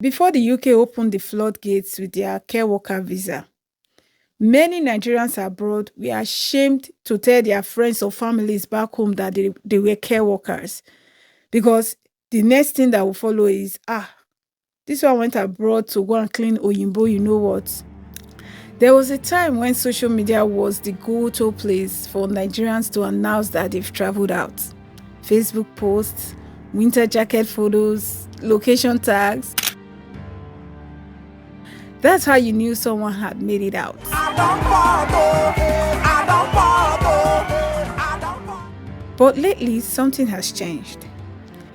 Before the UK opened the floodgates with their care worker visa, many Nigerians abroad were ashamed to tell their friends or families back home that they were care workers because the next thing that will follow is, this one went abroad to go and clean Oyinbo, you know what? There was a time when social media was the go-to place for Nigerians to announce that they've traveled out. Facebook posts, winter jacket photos, location tags. That's how you knew someone had made it out. But lately, something has changed.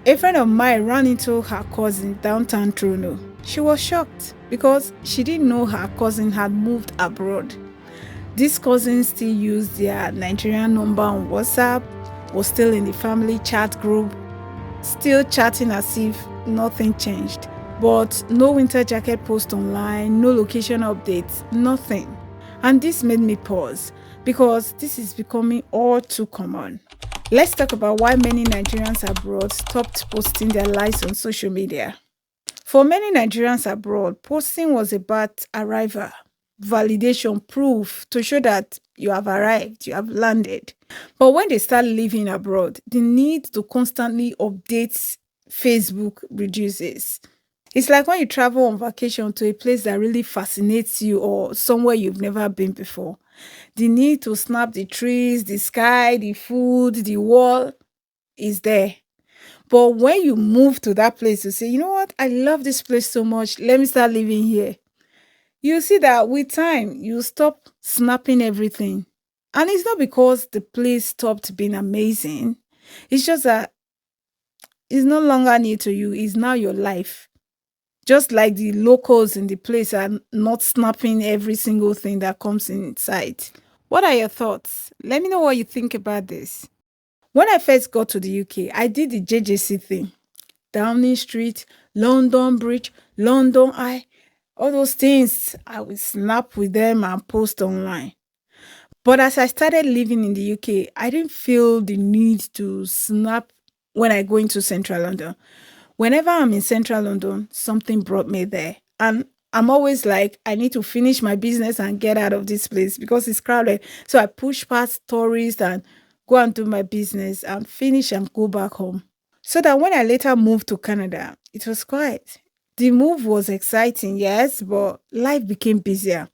A friend of mine ran into her cousin downtown Toronto. She was shocked because she didn't know her cousin had moved abroad. This cousin still used their Nigerian number on WhatsApp, was still in the family chat group, still chatting as if nothing changed. But no winter jacket post online, no location updates, nothing. And this made me pause because this is becoming all too common. Let's talk about why many Nigerians abroad stopped posting their lives on social media. For many Nigerians abroad, posting was about arrival, validation, proof to show that you have arrived, you have landed. But when they start living abroad, the need to constantly update Facebook reduces. It's like when you travel on vacation to a place that really fascinates you or somewhere you've never been before. The need to snap the trees, the sky, the food, the wall is there. But when you move to that place, you say, you know what? I love this place so much. Let me start living here. You see that with time, you stop snapping everything. And it's not because the place stopped being amazing. It's just that it's no longer new to you. It's now your life. Just like the locals in the place are not snapping every single thing that comes inside. What are your thoughts? Let me know what you think about this. When I first got to the UK, I did the JJC thing. Downing Street, London Bridge, London Eye, all those things. I would snap with them and post online. But as I started living in the UK, I didn't feel the need to snap when I go into central London. Whenever I'm in central London, something brought me there. And I'm always like, I need to finish my business and get out of this place because it's crowded. So I push past tourists and go and do my business and finish and go back home. So that when I later moved to Canada, it was quiet. The move was exciting, yes, but life became busier.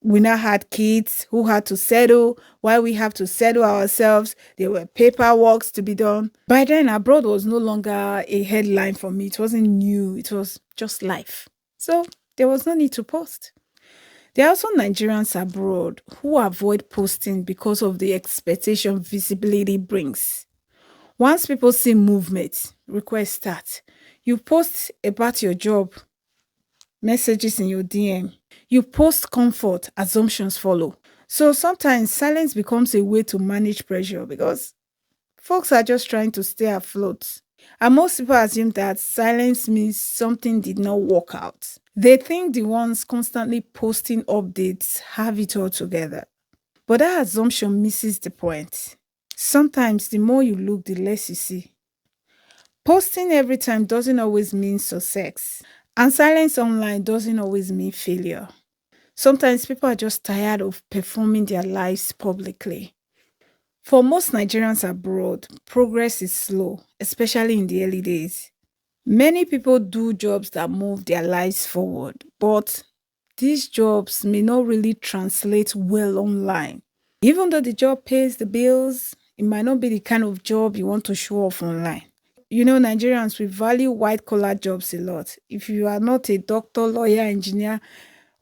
We now had kids who had to settle. While we have to settle ourselves, there were paperwork to be done. By then, abroad was no longer a headline for me. It wasn't new. It was just life. So there was no need to post. There are also Nigerians abroad who avoid posting because of the expectation visibility brings. Once people see movement, requests start. You post about your job, messages in your DM. You post comfort, assumptions follow. So sometimes silence becomes a way to manage pressure because folks are just trying to stay afloat. And most people assume that silence means something did not work out. They think the ones constantly posting updates have it all together. But that assumption misses the point. Sometimes the more you look, the less you see. Posting every time doesn't always mean success. And silence online doesn't always mean failure. Sometimes people are just tired of performing their lives publicly. For most Nigerians abroad, progress is slow, especially in the early days. Many people do jobs that move their lives forward, but these jobs may not really translate well online. Even though the job pays the bills, it might not be the kind of job you want to show off online. You know, Nigerians, we value white collar jobs a lot. If you are not a doctor, lawyer, engineer,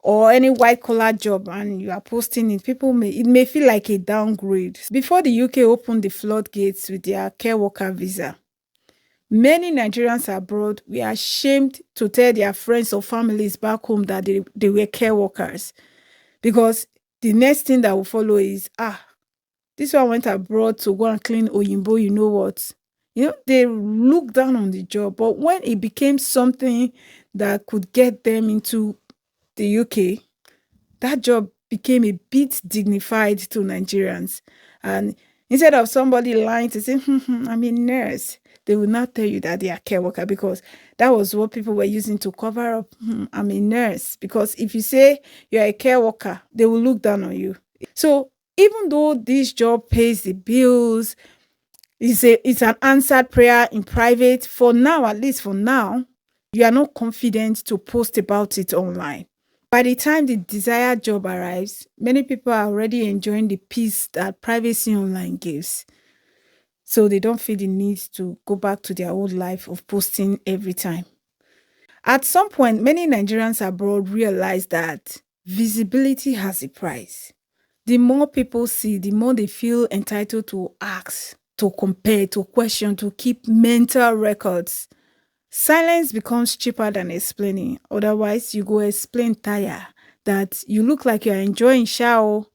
or any white collar job and you are posting it, it may feel like a downgrade. Before the UK opened the floodgates with their care worker visa, many Nigerians abroad were ashamed to tell their friends or families back home that they were care workers because the next thing that will follow is, this one went abroad to go and clean Oyinbo, you know what? You know, they look down on the job. But when it became something that could get them into the UK, that job became a bit dignified to Nigerians. And instead of somebody lying to say, I'm a nurse, they will not tell you that they are care worker because that was what people were using to cover up. I'm a nurse. Because if you say you're a care worker, they will look down on you. So even though this job pays the bills, it's an answered prayer in private. For now, at least for now, you are not confident to post about it online. By the time the desired job arrives, many people are already enjoying the peace that privacy online gives. So they don't feel the need to go back to their old life of posting every time. At some point, many Nigerians abroad realize that visibility has a price. The more people see, the more they feel entitled to ask, to compare, to question, to keep mental records. Silence becomes cheaper than explaining. Otherwise, you go explain tire that you look like you're enjoying shower,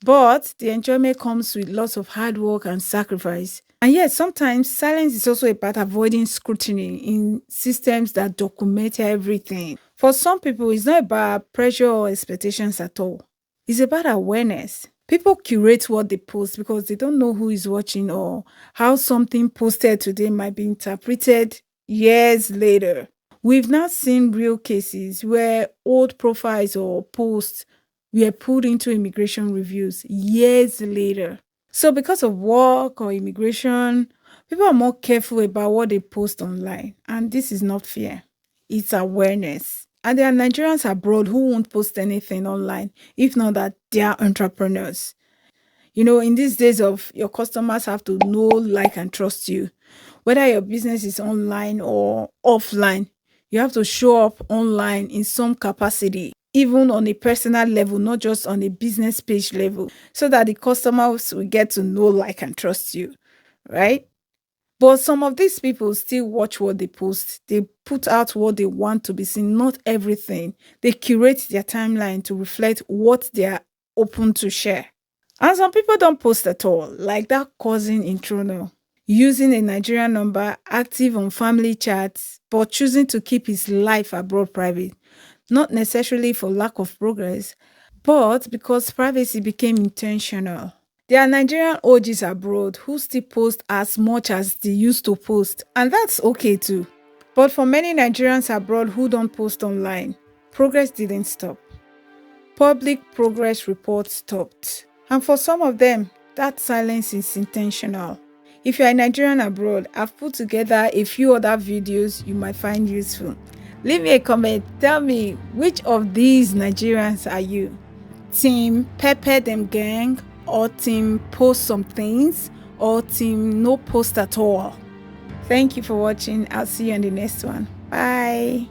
but the enjoyment comes with lots of hard work and sacrifice. And yet, sometimes silence is also about avoiding scrutiny in systems that document everything. For some people, it's not about pressure or expectations at all. It's about awareness. People curate what they post because they don't know who is watching or how something posted today might be interpreted years later. We've now seen real cases where old profiles or posts were put into immigration reviews years later. So, because of work or immigration, people are more careful about what they post online. And this is not fear, it's awareness. And there are Nigerians abroad who won't post anything online if not that they are entrepreneurs. In these days of your customers have to know, like, and trust you. Whether your business is online or offline, you have to show up online in some capacity, even on a personal level, not just on a business page level, so that the customers will get to know, like, and trust you, right? But some of these people still watch what they post. They put out what they want to be seen, not everything. They curate their timeline to reflect what they are open to share. And some people don't post at all, like that cousin in Trono, using a Nigerian number, active on family chats, but choosing to keep his life abroad private. Not necessarily for lack of progress, but because privacy became intentional. There are Nigerian OGs abroad who still post as much as they used to post, and that's okay too. But for many Nigerians abroad who don't post online, progress didn't stop. Public progress reports stopped. And for some of them, that silence is intentional. If you're a Nigerian abroad, I've put together a few other videos you might find useful. Leave me a comment. Tell me, which of these Nigerians are you? Team Pepper Them Gang, or team Post Some Things, or team No Post at All? Thank you for watching. I'll see you on the next one. Bye.